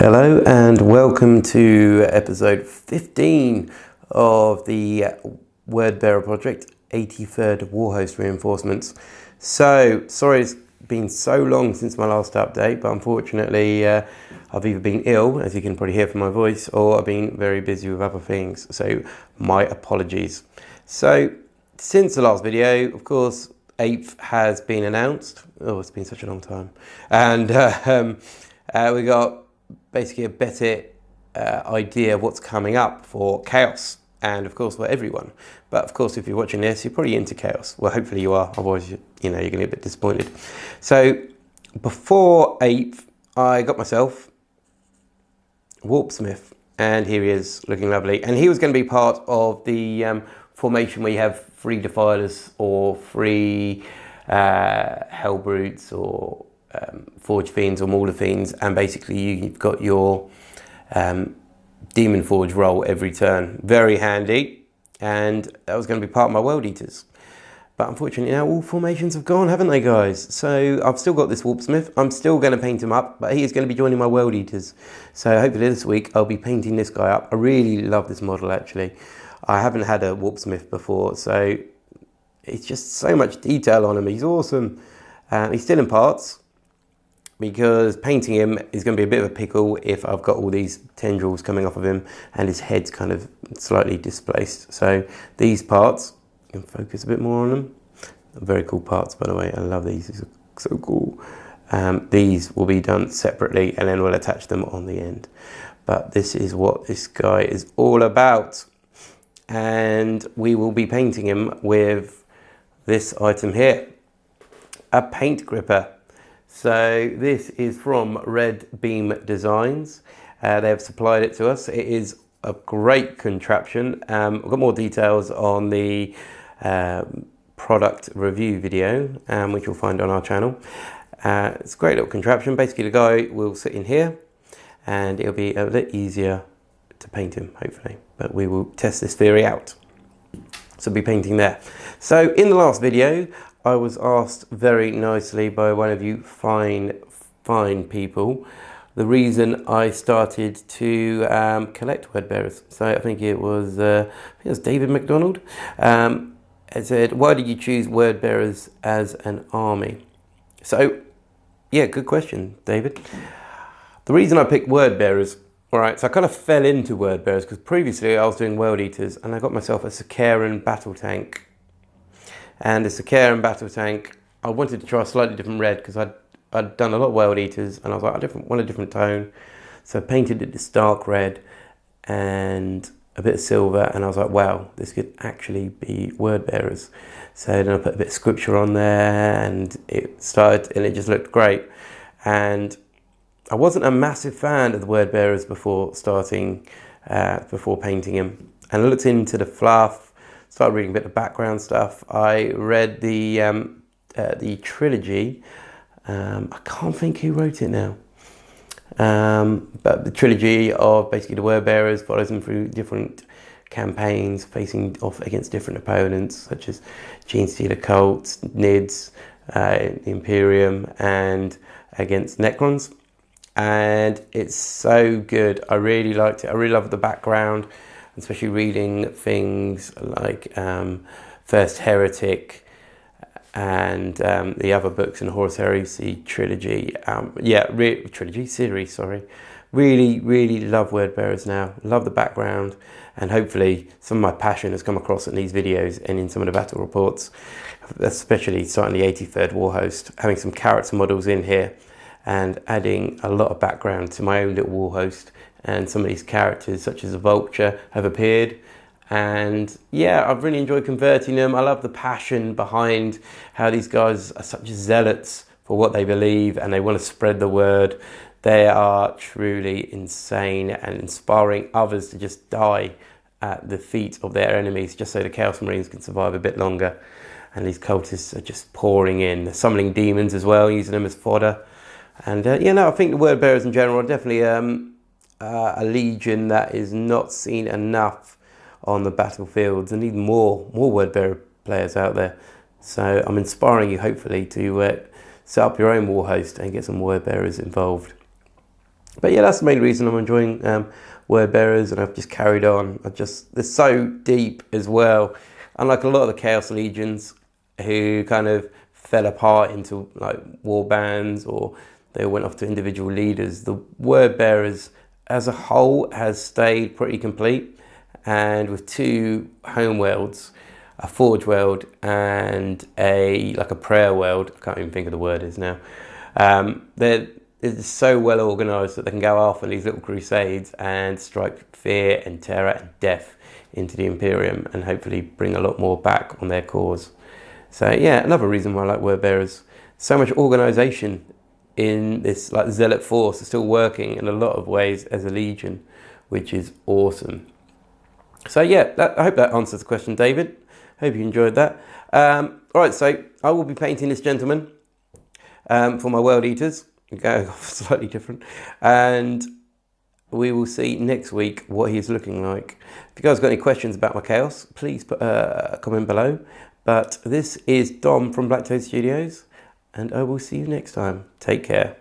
Hello and welcome to episode 15 of the Word Bearer project, 83rd Warhost Reinforcements. So, sorry it's been so long since my last update, but unfortunately I've either been ill, as you can probably hear from my voice, or I've been very busy with other things, so my apologies. So, since the last video, of course, 8th has been announced. Oh, it's been such a long time. And we got basically a better idea of what's coming up for Chaos and of course for everyone. But of course, if you're watching this, you're probably into Chaos. Well, hopefully you are, otherwise you're going to be a bit disappointed. So before 8th, I got myself Warpsmith, and here he is looking lovely. And he was going to be part of the formation where you have 3 Defilers or 3 Hellbrutes or Forge Fiends or Mauler Fiends, and basically you've got your Demon Forge roll every turn. Very handy, and that was going to be part of my World Eaters. But unfortunately now all formations have gone, haven't they, guys? So I've still got this Warpsmith. I'm still going to paint him up, but he is going to be joining my World Eaters. So hopefully this week I'll be painting this guy up. I really love this model, actually. I haven't had a Warpsmith before, so it's just so much detail on him. He's awesome. He's still in parts, because painting him is going to be a bit of a pickle if I've got all these tendrils coming off of him and his head's kind of slightly displaced. So these parts, you can focus a bit more on them. Very cool parts, by the way. I love these. These are so cool. These will be done separately and then we'll attach them on the end. But this is what this guy is all about. And we will be painting him with this item here, a paint gripper. So this is from Red Beam Designs. They have supplied it to us. It is a great contraption. I've got more details on the product review video, which you'll find on our channel. It's a great little contraption. Basically the guy will sit in here and it'll be a bit easier to paint him, hopefully. But we will test this theory out. So I'll be painting there. So in the last video, I was asked very nicely by one of you fine people the reason I started to collect word bearers. So I think it was David McDonald. It said, why did you choose word bearers as an army? So yeah, good question, David. The reason I picked word bearers, all right, so I kind of fell into word bearers because previously I was doing World Eaters and I got myself a Sakaran battle tank. And the Sakaran battle tank, I wanted to try a slightly different red because I'd done a lot of World Eaters and I was like, I want a different tone. So I painted it this dark red and a bit of silver, and I was like, wow, this could actually be word bearers. So then I put a bit of scripture on there and it started, and it just looked great. And I wasn't a massive fan of the word bearers before starting, before painting him. And I looked into the fluff, started reading a bit of background stuff. I read the trilogy. I can't think who wrote it now. But the trilogy of basically the word bearers follows them through different campaigns, facing off against different opponents, such as Genestealer cults, Nids, Imperium, and against Necrons. And it's so good. I really liked it. I really loved the background, especially reading things like First Heretic and the other books in the Horus Heresy trilogy. Trilogy series, sorry. Really love word bearers now. Love the background, and hopefully some of my passion has come across in these videos and in some of the battle reports, especially starting the 83rd Warhost, having some character models in here and adding a lot of background to my own little Warhost. And some of these characters, such as a Vulture, have appeared. And yeah, I've really enjoyed converting them. I love the passion behind how these guys are such zealots for what they believe and they want to spread the word. They are truly insane and inspiring others to just die at the feet of their enemies just so the Chaos Marines can survive a bit longer. And these cultists are just pouring in. They're summoning demons as well, using them as fodder. And I think the word bearers in general are definitely a legion that is not seen enough on the battlefields, and need more word bearer players out there. So I'm inspiring you hopefully to set up your own Warhost and get some word bearers involved. But yeah, that's the main reason I'm enjoying Word Bearers, and I've just carried on. They're so deep as well. Unlike a lot of the Chaos Legions who kind of fell apart into like war bands, or they went off to individual leaders, the Word Bearers as a whole has stayed pretty complete, and with 2 home worlds, a forge world and a prayer world. I can't even think of the word is now. They're so well organised that they can go off on these little crusades and strike fear and terror and death into the Imperium, and hopefully bring a lot more back on their cause. So yeah, another reason why I like Word Bearers. So much organisation in this zealot force is still working in a lot of ways as a legion, which is awesome. So yeah, I hope that answers the question, David. Hope you enjoyed that. Alright, so I will be painting this gentleman for my World Eaters. Going off slightly different. And we will see next week what he's looking like. If you guys got any questions about my chaos, please put a comment below. But this is Dom from BlackToad Studios, and I will see you next time. Take care.